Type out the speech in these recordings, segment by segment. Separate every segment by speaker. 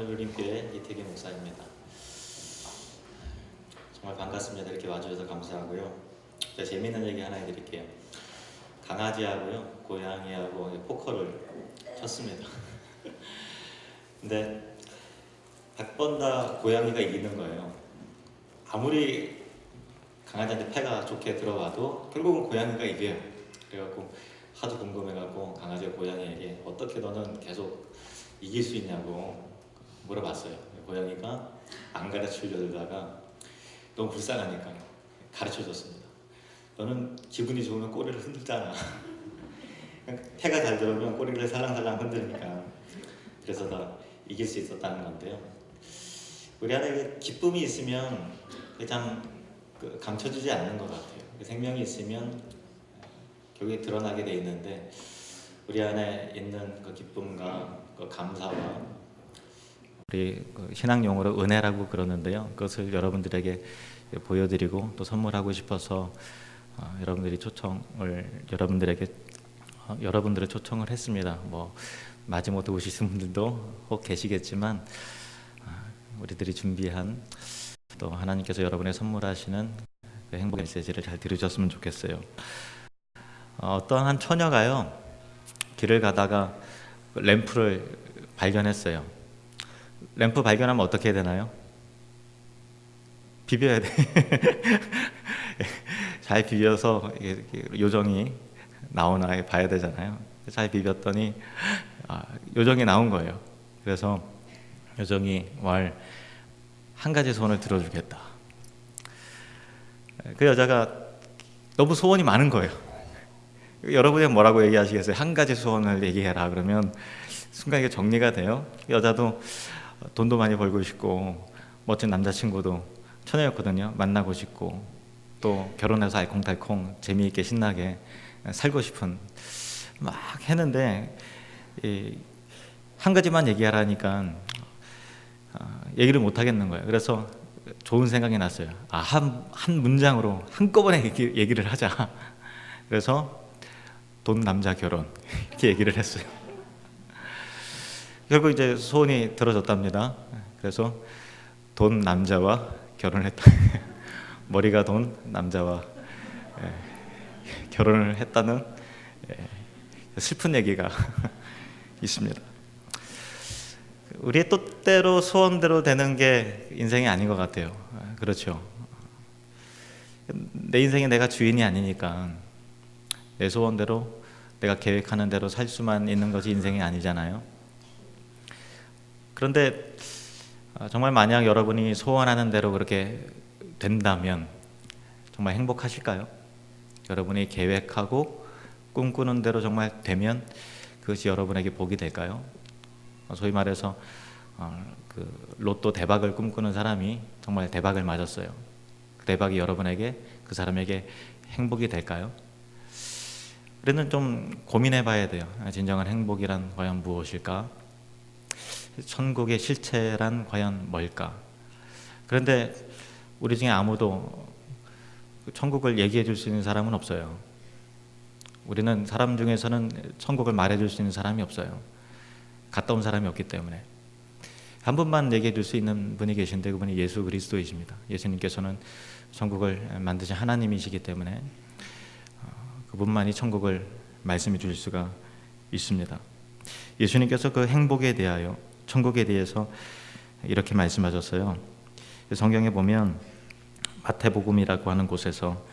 Speaker 1: 하늘울림교회 이태기 목사입니다. 정말 반갑습니다. 이렇게 와주셔서 감사하고요. 제가 재미있는 얘기 하나 해드릴게요. 강아지하고요, 고양이하고 포커를 쳤습니다. 근데 100번 다 고양이가 이기는 거예요. 아무리 강아지한테 패가 좋게 들어와도 결국은 고양이가 이겨요. 그래갖고 하도 궁금해갖고 강아지가 고양이에게 어떻게 너는 계속 이길 수 있냐고 물어봤어요. 고양이가 안 가르치려다가 너무 불쌍하니까 가르쳐줬습니다. 너는 기분이 좋으면 꼬리를 흔들잖아. 패가 잘 들어오면 꼬리를 살랑살랑 흔드니까 그래서 다 이길 수 있었다는 건데요. 우리 안에 기쁨이 있으면 참 감춰지지 않는 것 같아요. 생명이 있으면 결국에 드러나게 돼 있는데 우리 안에 있는 그 기쁨과 그 감사와 우리 신앙 용어로 은혜라고 그러는데요. 그것을 여러분들에게 보여드리고 또 선물하고 싶어서 여러분들의 초청을 했습니다. 뭐 마지못해 오시는 분들도 혹 계시겠지만 우리들이 준비한 또 하나님께서 여러분의 선물하시는 그 행복 메시지를 잘 들으셨으면 좋겠어요. 어떤 한 처녀가요, 길을 가다가 램프를 발견했어요. 램프 발견하면 어떻게 해야 되나요? 비벼야 돼. 잘 비벼서 요정이 나오나 봐야 되잖아요. 잘 비볐더니 요정이 나온 거예요. 그래서 요정이 한 가지 소원을 들어주겠다. 그 여자가 너무 소원이 많은 거예요. 여러분이 뭐라고 얘기하시겠어요? 한 가지 소원을 얘기해라 그러면 순간 이게 정리가 돼요. 여자도 돈도 많이 벌고 싶고 멋진 남자친구도 처녀였거든요. 만나고 싶고 또 결혼해서 알콩달콩 재미있게 신나게 살고 싶은 막 했는데 한 가지만 얘기하라니까 얘기를 못 하겠는 거예요. 그래서 좋은 생각이 났어요. 한 문장으로 한꺼번에 얘기를 하자. 그래서 돈 남자 결혼 이렇게 얘기를 했어요. 결국 이제 소원이 들어졌답니다. 그래서 돈 남자와 결혼을 했다. 머리가 돈 남자와 결혼을 했다는 슬픈 얘기가 있습니다. 우리의 뜻대로 소원대로 되는 게 인생이 아닌 것 같아요. 그렇죠. 내 인생에 내가 주인이 아니니까 내 소원대로 내가 계획하는 대로 살 수만 있는 것이 인생이 아니잖아요. 그런데 정말 만약 여러분이 소원하는 대로 그렇게 된다면 정말 행복하실까요? 여러분이 계획하고 꿈꾸는 대로 정말 되면 그것이 여러분에게 복이 될까요? 소위 말해서 그 로또 대박을 꿈꾸는 사람이 정말 대박을 맞았어요. 그 대박이 여러분에게, 그 사람에게 행복이 될까요? 우리는 좀 고민해 봐야 돼요. 진정한 행복이란 과연 무엇일까? 천국의 실체란 과연 뭘까? 그런데 우리 중에 아무도 천국을 얘기해 줄 수 있는 사람은 없어요. 우리는 사람 중에서는 천국을 말해 줄 수 있는 사람이 없어요. 갔다 온 사람이 없기 때문에. 한 분만 얘기해 줄 수 있는 분이 계신데 그분이 예수 그리스도이십니다. 예수님께서는 천국을 만드신 하나님이시기 때문에 그분만이 천국을 말씀해 주실 수가 있습니다. 예수님께서 그 행복에 대하여, 천국에 대해서 이렇게 말씀하셨어요. 성경에 보면 마태복음이라고 하는 곳에서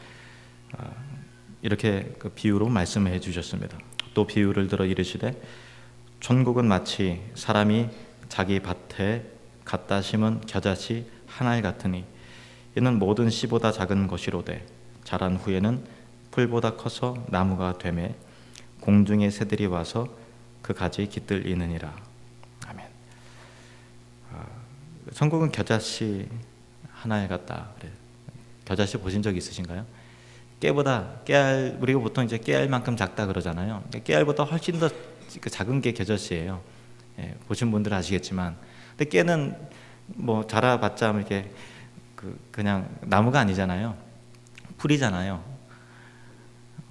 Speaker 1: 이렇게 그 비유로 말씀해 주셨습니다. 또 비유를 들어 이르시되 천국은 마치 사람이 자기 밭에 갖다 심은 겨자씨 한 알 같으니 이는 모든 씨보다 작은 것이로되 자란 후에는 풀보다 커서 나무가 되매 공중의 새들이 와서 그 가지 깃들이느니라. 아멘. 천국은 겨자씨 한 알 같다. 그래. 겨자씨 보신 적 있으신가요? 깨알, 우리가 보통 이제 깨알만큼 작다 그러잖아요. 깨알보다 훨씬 더 작은 게 겨자씨예요. 보신 분들은 아시겠지만, 근데 깨는 뭐 자라봤자 이렇게 그냥 나무가 아니잖아요. 풀이잖아요.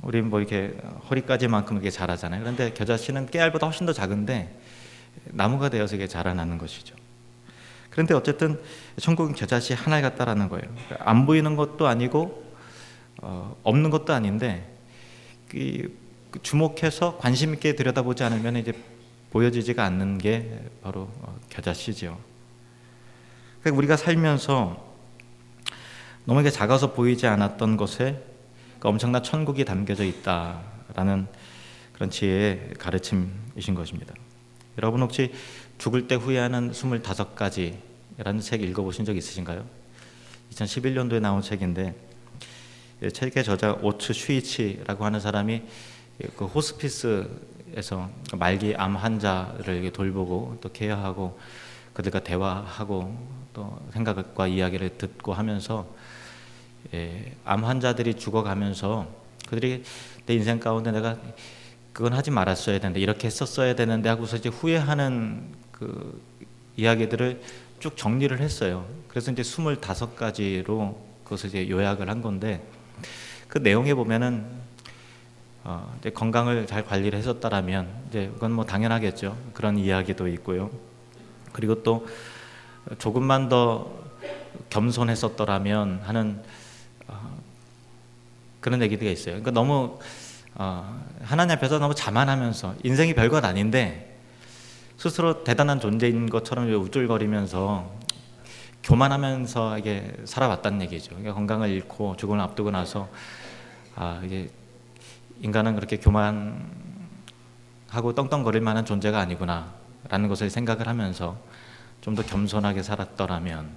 Speaker 1: 우린 뭐 이렇게 허리까지만큼 이렇게 자라잖아요. 그런데 겨자씨는 깨알보다 훨씬 더 작은데 나무가 되어서 이게 자라나는 것이죠. 그런데 어쨌든 천국은 겨자씨 하나 같다라는 거예요. 안 보이는 것도 아니고 없는 것도 아닌데 주목해서 관심 있게 들여다보지 않으면 이제 보여지지가 않는 게 바로 겨자씨죠. 그러니까 우리가 살면서 너무 작아서 보이지 않았던 것에 엄청난 천국이 담겨져 있다라는 그런 지혜의 가르침이신 것입니다. 여러분 혹시 죽을 때 후회하는 25가지라는 책 읽어보신 적 있으신가요? 2011년도에 나온 책인데 책의 저자 오츠 슈이치라고 하는 사람이 그 호스피스에서 말기 암 환자를 돌보고 또 케어하고 그들과 대화하고 또 생각과 이야기를 듣고 하면서 암 환자들이 죽어가면서 그들이 내 인생 가운데 내가 그건 하지 말았어야 되는데 이렇게 했었어야 되는데 하고서 이제 후회하는 그 이야기들을 쭉 정리를 했어요. 그래서 이제 25가지로 그것을 이제 요약을 한 건데 그 내용에 보면은 이제 건강을 잘 관리를 했었다라면 이제 그건 뭐 당연하겠죠. 그런 이야기도 있고요. 그리고 또 조금만 더 겸손했었더라면 하는 그런 얘기가 있어요. 그러니까 너무 하나님 앞에서 너무 자만하면서 인생이 별것 아닌데 스스로 대단한 존재인 것처럼 우쭐거리면서 교만하면서 이게 살아왔다는 얘기죠. 그러니까 건강을 잃고 죽음을 앞두고 나서 이게 인간은 그렇게 교만하고 떵떵거릴 만한 존재가 아니구나라는 것을 생각을 하면서 좀 더 겸손하게 살았더라면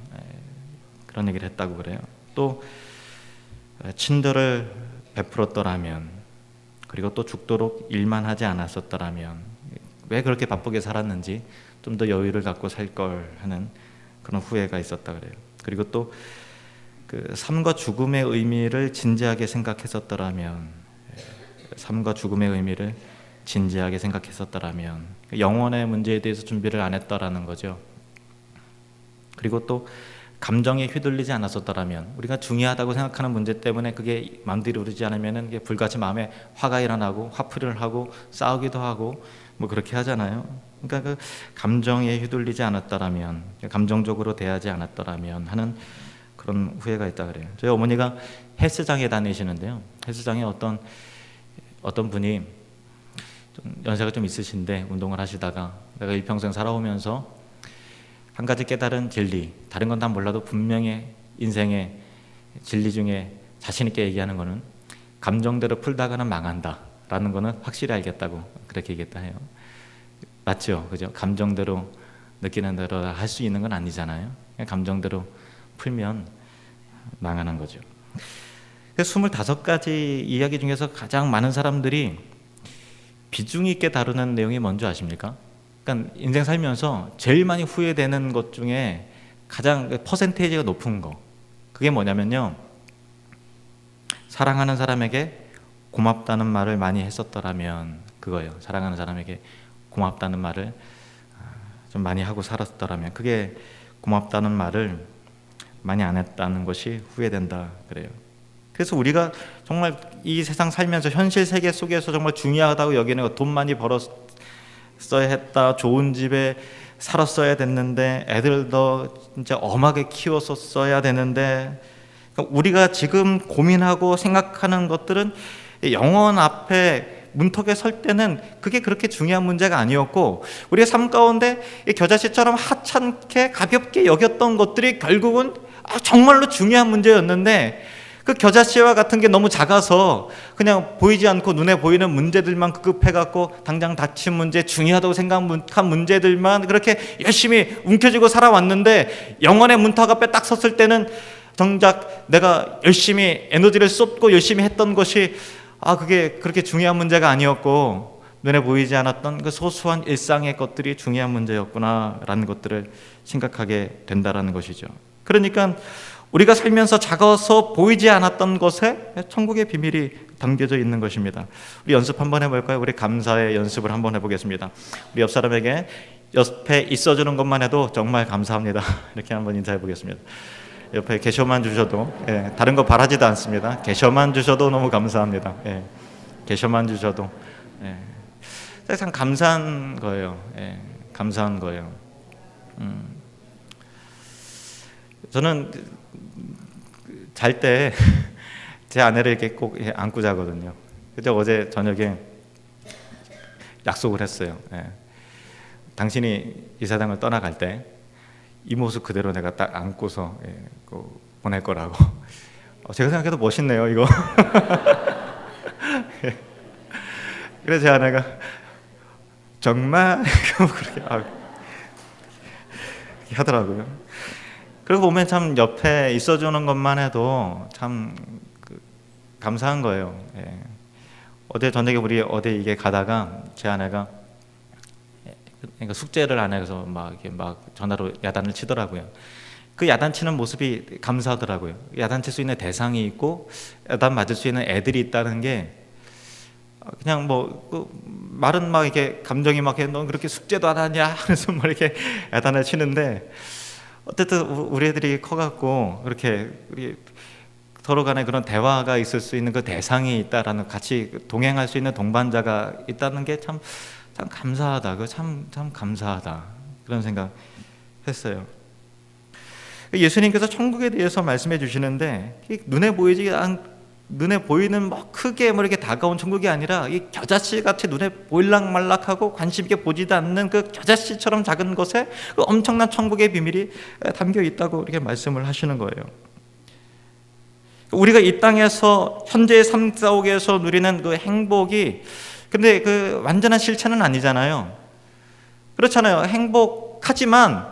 Speaker 1: 그런 얘기를 했다고 그래요. 또 친절을 베풀었더라면 그리고 또 죽도록 일만 하지 않았었더라면 왜 그렇게 바쁘게 살았는지 좀 더 여유를 갖고 살 걸 하는 그런 후회가 있었다 그래요. 그리고 또 그 삶과 죽음의 의미를 진지하게 생각했었더라면 삶과 죽음의 의미를 진지하게 생각했었더라면 영혼의 문제에 대해서 준비를 안 했더라는 거죠. 그리고 또 감정에 휘둘리지 않았었더라면 우리가 중요하다고 생각하는 문제 때문에 그게 마음대로 이루어지지 않으면 그게 불같이 마음에 화가 일어나고 화풀이를 하고 싸우기도 하고 뭐 그렇게 하잖아요. 그러니까 그 감정에 휘둘리지 않았더라면 감정적으로 대하지 않았더라면 하는 그런 후회가 있다 그래요. 저희 어머니가 헬스장에 다니시는데요. 헬스장에 어떤 분이 좀 연세가 좀 있으신데 운동을 하시다가 내가 일평생 살아오면서 한 가지 깨달은 진리, 다른 건 다 몰라도 분명히 인생의 진리 중에 자신 있게 얘기하는 거는 감정대로 풀다가는 망한다 라는 거는 확실히 알겠다고 그렇게 얘기했다 해요. 맞죠? 그죠? 감정대로 느끼는 대로 할 수 있는 건 아니잖아요. 감정대로 풀면 망하는 거죠. 25가지 이야기 중에서 가장 많은 사람들이 비중 있게 다루는 내용이 뭔지 아십니까? 그러니까 인생 살면서 제일 많이 후회되는 것 중에 가장 퍼센테이지가 높은 거 그게 뭐냐면요, 사랑하는 사람에게 고맙다는 말을 많이 했었더라면 그거예요. 사랑하는 사람에게 고맙다는 말을 좀 많이 하고 살았더라면 그게 고맙다는 말을 많이 안 했다는 것이 후회된다 그래요. 그래서 우리가 정말 이 세상 살면서 현실 세계 속에서 정말 중요하다고 여기는 거, 돈 많이 벌었어야 했다, 좋은 집에 살았어야 됐는데 애들도 진짜 엄하게 키웠었어야 되는데, 그러니까 우리가 지금 고민하고 생각하는 것들은 영원 앞에 문턱에 설 때는 그게 그렇게 중요한 문제가 아니었고, 우리의 삶 가운데 이 겨자씨처럼 하찮게 가볍게 여겼던 것들이 결국은 정말로 중요한 문제였는데, 그 겨자씨와 같은 게 너무 작아서 그냥 보이지 않고 눈에 보이는 문제들만 급급해갖고 당장 닥친 문제, 중요하다고 생각한 문제들만 그렇게 열심히 움켜쥐고 살아왔는데, 영혼의 문턱 앞에 딱 섰을 때는 정작 내가 열심히 에너지를 쏟고 열심히 했던 것이 그게 그렇게 중요한 문제가 아니었고, 눈에 보이지 않았던 그 소소한 일상의 것들이 중요한 문제였구나라는 것들을 생각하게 된다라는 것이죠. 그러니까 우리가 살면서 작아서 보이지 않았던 것에 천국의 비밀이 담겨져 있는 것입니다. 우리 연습 한번 해볼까요? 우리 감사의 연습을 한번 해보겠습니다. 우리 옆 사람에게 옆에 있어주는 것만 해도 정말 감사합니다. 이렇게 한번 인사해 보겠습니다. 옆에 계셔만 주셔도, 다른 거 바라지도 않습니다. 계셔만 주셔도 너무 감사합니다. 계셔만 주셔도, 참 감사한 거예요. 감사한 거예요. 저는 잘 때 제 아내를 이렇게 꼭 안고 자거든요. 그래서 어제 저녁에 약속을 했어요. 예. 당신이 이사장을 떠나갈 때 이 모습 그대로 내가 딱 안고서 보낼 거라고. 제가 생각해도 멋있네요, 이거. 예. 그래서 제 아내가 정말 그렇게 하더라고요. 그리고 보면 참 옆에 있어주는 것만 해도 참 감사한 거예요. 예. 어제 저녁에 우리 어디 이게 가다가 제 아내가 그러니까 숙제를 안 해서 막 전화로 야단을 치더라고요. 그 야단치는 모습이 감사하더라고요. 야단칠 수 있는 대상이 있고 야단 맞을 수 있는 애들이 있다는 게 그냥 말은 막 이렇게 감정이 막 너 그렇게 숙제도 안 하냐 하면서 막 이렇게 야단을 치는데 어쨌든 우리 애들이 커갖고 그렇게 우리 서로 간에 그런 대화가 있을 수 있는 그 대상이 있다라는, 같이 동행할 수 있는 동반자가 있다는 게 참 감사하다. 그 참 감사하다. 그런 생각 했어요. 예수님께서 천국에 대해서 말씀해 주시는데 눈에 보이는 크게 이렇게 다가온 천국이 아니라 이 겨자씨 같이 눈에 보일락말락하고 관심 있게 보지도 않는 그 겨자씨처럼 작은 것에 그 엄청난 천국의 비밀이 담겨 있다고 이렇게 말씀을 하시는 거예요. 우리가 이 땅에서 현재의 삶 속에서 누리는 그 행복이 근데 그 완전한 실체는 아니잖아요. 그렇잖아요. 행복하지만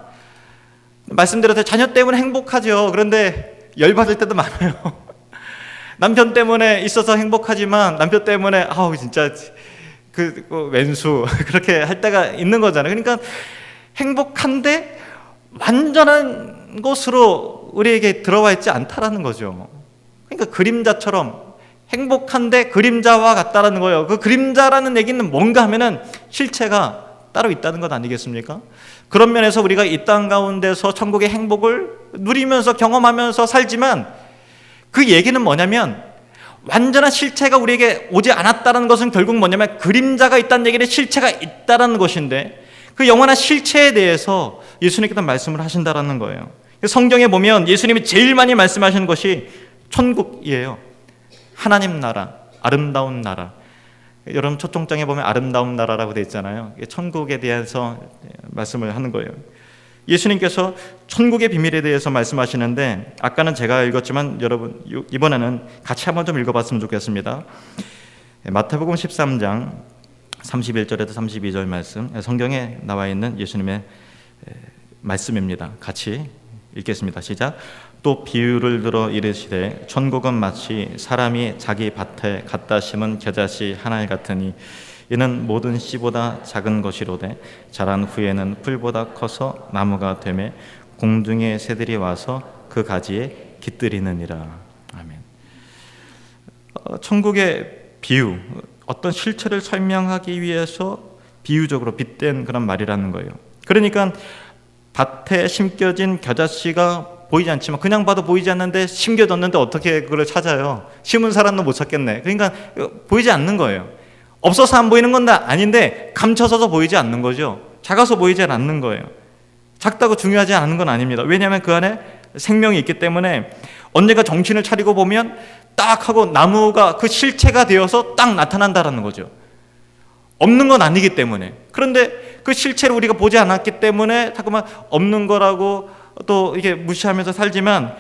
Speaker 1: 말씀드렸듯이 자녀 때문에 행복하죠. 그런데 열받을 때도 많아요. 남편 때문에 있어서 행복하지만 남편 때문에 진짜 왼수 그렇게 할 때가 있는 거잖아요. 그러니까 행복한데 완전한 것으로 우리에게 들어와 있지 않다라는 거죠. 그러니까 그림자처럼 행복한데 그림자와 같다라는 거예요. 그 그림자라는 얘기는 뭔가 하면은 실체가 따로 있다는 것 아니겠습니까? 그런 면에서 우리가 이 땅 가운데서 천국의 행복을 누리면서 경험하면서 살지만 그 얘기는 뭐냐면 완전한 실체가 우리에게 오지 않았다는 것은 결국 뭐냐면 그림자가 있다는 얘기는 실체가 있다는 것인데 그 영원한 실체에 대해서 예수님께서 말씀을 하신다는 거예요. 성경에 보면 예수님이 제일 많이 말씀하시는 것이 천국이에요. 하나님 나라, 아름다운 나라. 여러분 초청장에 보면 아름다운 나라라고 되어 있잖아요. 천국에 대해서 말씀을 하는 거예요. 예수님께서 천국의 비밀에 대해서 말씀하시는데 아까는 제가 읽었지만 여러분 이번에는 같이 한번 좀 읽어봤으면 좋겠습니다. 마태복음 13장 31절에서 32절 말씀, 성경에 나와 있는 예수님의 말씀입니다. 같이 읽겠습니다. 시작. 또 비유를 들어 이르시되 천국은 마치 사람이 자기 밭에 갖다 심은 겨자씨 한 알 같으니 이는 모든 씨보다 작은 것이로되 자란 후에는 풀보다 커서 나무가 되매 공중의 새들이 와서 그 가지에 깃들이느니라. 아멘. 천국의 비유, 어떤 실체를 설명하기 위해서 비유적으로 빗댄 그런 말이라는 거예요. 그러니까 밭에 심겨진 겨자씨가 보이지 않지만 그냥 봐도 보이지 않는데 심겨졌는데 어떻게 그걸 찾아요? 심은 사람도 못 찾겠네. 그러니까 보이지 않는 거예요. 없어서 안 보이는 건 아닌데 감춰서도 보이지 않는 거죠. 작아서 보이지 않는 거예요. 작다고 중요하지 않은 건 아닙니다. 왜냐하면 그 안에 생명이 있기 때문에 언젠가 정신을 차리고 보면 딱 하고 나무가 그 실체가 되어서 딱 나타난다라는 거죠. 없는 건 아니기 때문에. 그런데 그 실체를 우리가 보지 않았기 때문에 자꾸만 없는 거라고 또 이게 무시하면서 살지만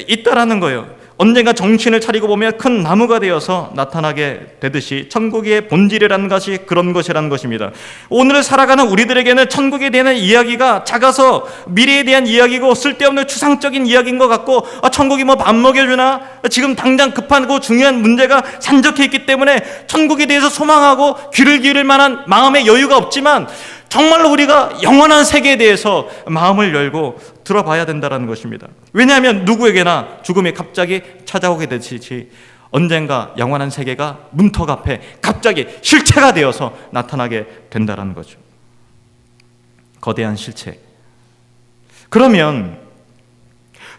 Speaker 1: 있다라는 거예요. 언젠가 정신을 차리고 보면 큰 나무가 되어서 나타나게 되듯이 천국의 본질이라는 것이 그런 것이라는 것입니다. 오늘 살아가는 우리들에게는 천국에 대한 이야기가 작아서 미래에 대한 이야기고 쓸데없는 추상적인 이야기인 것 같고 천국이 밥 먹여주나 지금 당장 급하고 중요한 문제가 산적해 있기 때문에 천국에 대해서 소망하고 귀를 기울일 만한 마음의 여유가 없지만 정말로 우리가 영원한 세계에 대해서 마음을 열고 들어봐야 된다는 것입니다. 왜냐하면 누구에게나 죽음이 갑자기 찾아오게 되듯이 언젠가 영원한 세계가 문턱 앞에 갑자기 실체가 되어서 나타나게 된다는 거죠. 거대한 실체. 그러면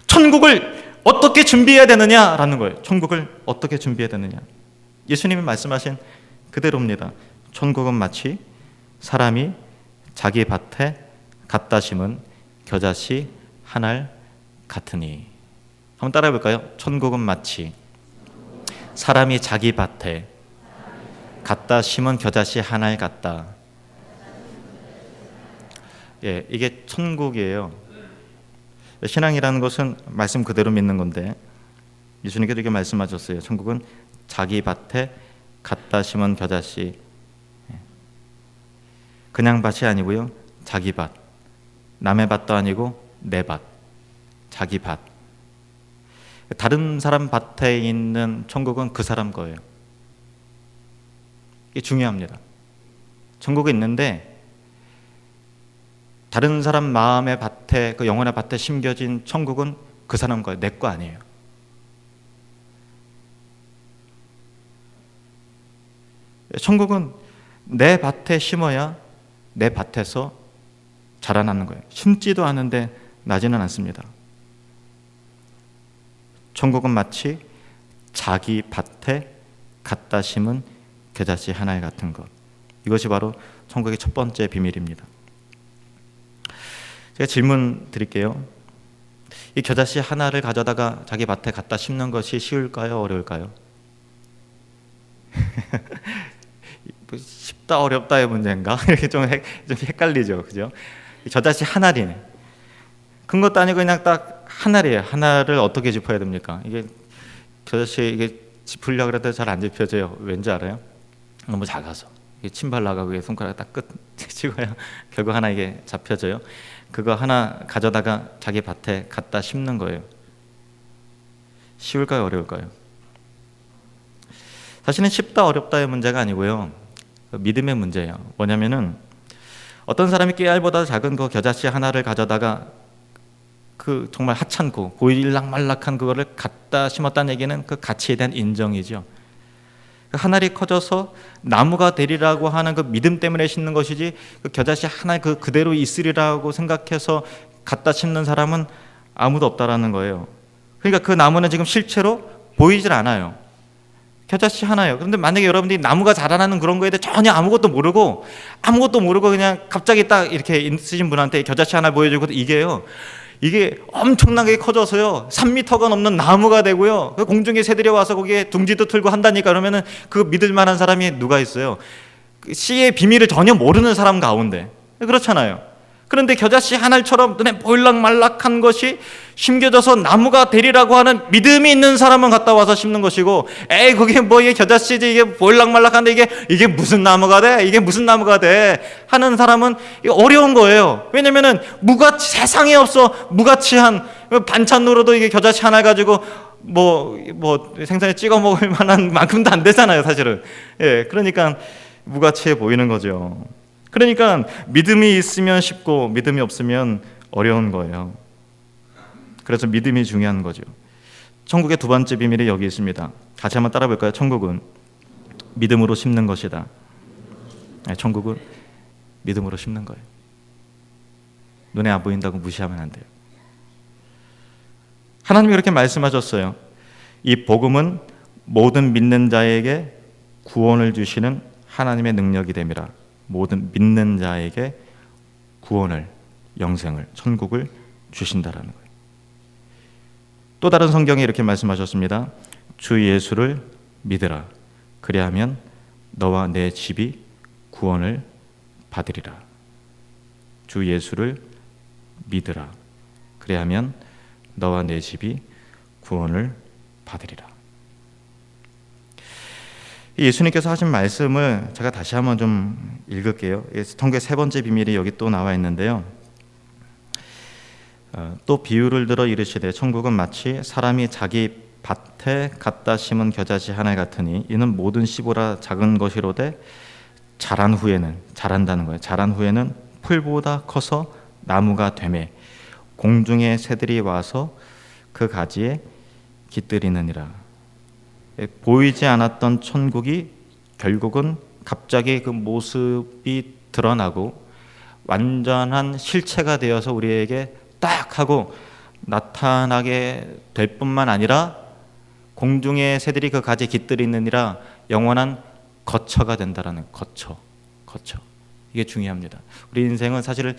Speaker 1: 천국을 어떻게 준비해야 되느냐라는 거예요. 천국을 어떻게 준비해야 되느냐. 예수님이 말씀하신 그대로입니다. 천국은 마치 사람이 자기 밭에 갖다 심은 겨자씨 한 알 같으니. 한번 따라해 볼까요? 천국은 마치 사람이 자기 밭에 갖다 심은 겨자씨 하나에 같다. 예, 이게 천국이에요. 신앙이라는 것은 말씀 그대로 믿는 건데 예수님께서 이렇게 말씀하셨어요. 천국은 자기 밭에 갖다 심은 겨자씨. 그냥 밭이 아니고요, 자기 밭. 남의 밭도 아니고 내 밭, 자기 밭. 다른 사람 밭에 있는 천국은 그 사람 거예요. 이게 중요합니다. 천국에 있는데 다른 사람 마음의 밭에, 그 영혼의 밭에 심겨진 천국은 그 사람 거예요. 내 거 아니에요. 천국은 내 밭에 심어야 내 밭에서 자라나는 거예요. 심지도 않은데 나지는 않습니다. 천국은 마치 자기 밭에 갖다 심은 겨자씨 하나에 같은 것. 이것이 바로 천국의 첫 번째 비밀입니다. 제가 질문 드릴게요. 이 겨자씨 하나를 가져다가 자기 밭에 갖다 심는 것이 쉬울까요? 어려울까요? 쉽다 어렵다의 문제인가? 이렇게 좀 헷갈리죠, 그죠? 겨자씨 하나리네. 큰 것도 아니고 그냥 딱 하나리에요. 하나를 어떻게 짚어야 됩니까? 이게 겨자씨 이게 짚으려고 해도 잘 안 짚혀져요. 왠지 알아요? 너무 작아서 침발 나가고 손가락 딱 끝 찍어야 결국 하나 이게 잡혀져요. 그거 하나 가져다가 자기 밭에 갖다 심는 거예요. 쉬울까요? 어려울까요? 사실은 쉽다 어렵다의 문제가 아니고요, 믿음의 문제예요. 뭐냐면은 어떤 사람이 깨알보다 작은 그 겨자씨 하나를 가져다가 그 정말 하찮고 보일락말락한 그거를 갖다 심었다는 얘기는 그 가치에 대한 인정이죠. 하늘이 커져서 나무가 되리라고 하는 그 믿음 때문에 심는 것이지, 그 겨자씨 하나 그대로 있으리라고 생각해서 갖다 심는 사람은 아무도 없다라는 거예요. 그러니까 그 나무는 지금 실제로 보이질 않아요. 겨자씨 하나예요. 그런데 만약에 여러분들이 나무가 자라나는 그런 거에 대해 전혀 아무것도 모르고 그냥 갑자기 딱 이렇게 있으신 분한테 겨자씨 하나 보여주고 이게 엄청나게 커져서요 3m가 넘는 나무가 되고요, 그 공중에 새들이 와서 거기에 둥지도 틀고 한다니까. 그러면은 그 믿을 만한 사람이 누가 있어요? 그 씨의 비밀을 전혀 모르는 사람 가운데. 그렇잖아요. 그런데 겨자씨 하나처럼 눈에 보일락말락한 것이 심겨져서 나무가 되리라고 하는 믿음이 있는 사람은 갔다 와서 심는 것이고, 에이 그게 뭐 이게 겨자씨지, 이게 보일락말락한데 이게 무슨 나무가 돼? 이게 무슨 나무가 돼? 하는 사람은 어려운 거예요. 왜냐면은 세상에 없어 무가치한 반찬으로도 이게 겨자씨 하나 가지고 뭐 생선에 찍어 먹을 만한 만큼도 안 되잖아요, 사실은. 예, 그러니까 무가치해 보이는 거죠. 그러니까 믿음이 있으면 쉽고 믿음이 없으면 어려운 거예요. 그래서 믿음이 중요한 거죠. 천국의 두 번째 비밀이 여기 있습니다. 같이 한번 따라 볼까요? 천국은 믿음으로 심는 것이다. 천국은 믿음으로 심는 거예요. 눈에 안 보인다고 무시하면 안 돼요. 하나님이 그렇게 말씀하셨어요. 이 복음은 모든 믿는 자에게 구원을 주시는 하나님의 능력이 됨이라. 모든 믿는 자에게 구원을, 영생을, 천국을 주신다라는 거예요. 또 다른 성경에 이렇게 말씀하셨습니다. 주 예수를 믿으라. 그리하면 너와 내 집이 구원을 받으리라. 주 예수를 믿으라. 그리하면 너와 내 집이 구원을 받으리라. 예수님께서 하신 말씀을 제가 다시 한번 좀 읽을게요. 천국의 세 번째 비밀이 여기 또 나와 있는데요. 또 비유를 들어 이르시되 천국은 마치 사람이 자기 밭에 갖다 심은 겨자씨 하나 같으니 이는 모든 씨보다 작은 것이로되 자란다는 거예요. 자란 후에는 풀보다 커서 나무가 되매 공중의 새들이 와서 그 가지에 깃들이느니라. 보이지 않았던 천국이 결국은 갑자기 그 모습이 드러나고 완전한 실체가 되어서 우리에게 딱 하고 나타나게 될 뿐만 아니라 공중의 새들이 그 가지에 깃들이느니라 영원한 거처가 된다라는 거처. 이게 중요합니다. 우리 인생은 사실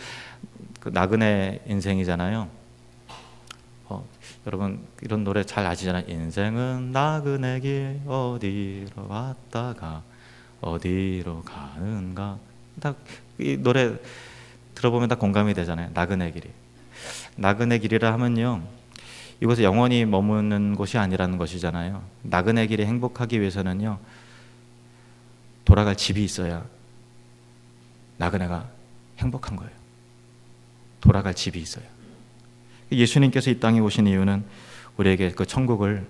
Speaker 1: 그 나그네 인생이잖아요. 여러분 이런 노래 잘 아시잖아요. 인생은 나그네 길 어디로 왔다가 어디로 가는가. 딱 이 노래 들어보면 다 공감이 되잖아요. 나그네 길이. 나그네 길이라 하면요, 이곳에 영원히 머무는 곳이 아니라는 것이잖아요. 나그네 길이 행복하기 위해서는요, 돌아갈 집이 있어야 나그네가 행복한 거예요. 돌아갈 집이 있어요. 예수님께서 이 땅에 오신 이유는 우리에게 그 천국을,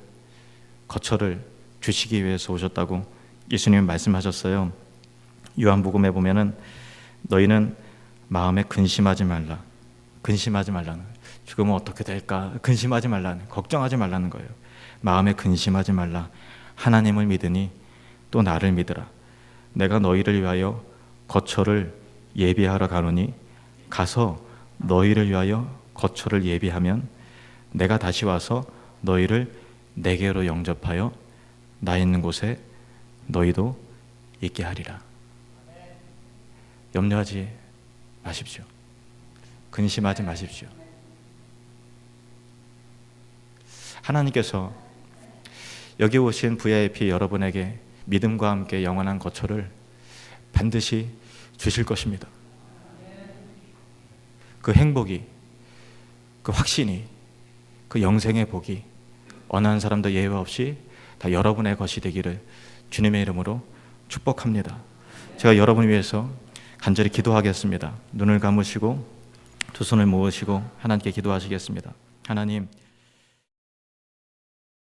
Speaker 1: 거처를 주시기 위해서 오셨다고 예수님은 말씀하셨어요. 요한복음에 보면은 너희는 마음에 근심하지 말라. 근심하지 말라는 거예요. 죽으면 어떻게 될까? 근심하지 말라는, 걱정하지 말라는 거예요. 마음에 근심하지 말라. 하나님을 믿으니 또 나를 믿으라. 내가 너희를 위하여 거처를 예비하러 가노니 가서 너희를 위하여 거처를 예비하면 내가 다시 와서 너희를 내게로 영접하여 나 있는 곳에 너희도 있게 하리라. 염려하지 마십시오. 근심하지 마십시오. 하나님께서 여기 오신 VIP 여러분에게 믿음과 함께 영원한 거처를 반드시 주실 것입니다. 그 행복이, 그 확신이, 그 영생의 복이 어느 한 사람도 예외 없이 다 여러분의 것이 되기를 주님의 이름으로 축복합니다. 제가 여러분을 위해서 간절히 기도하겠습니다. 눈을 감으시고 두 손을 모으시고 하나님께 기도하시겠습니다. 하나님,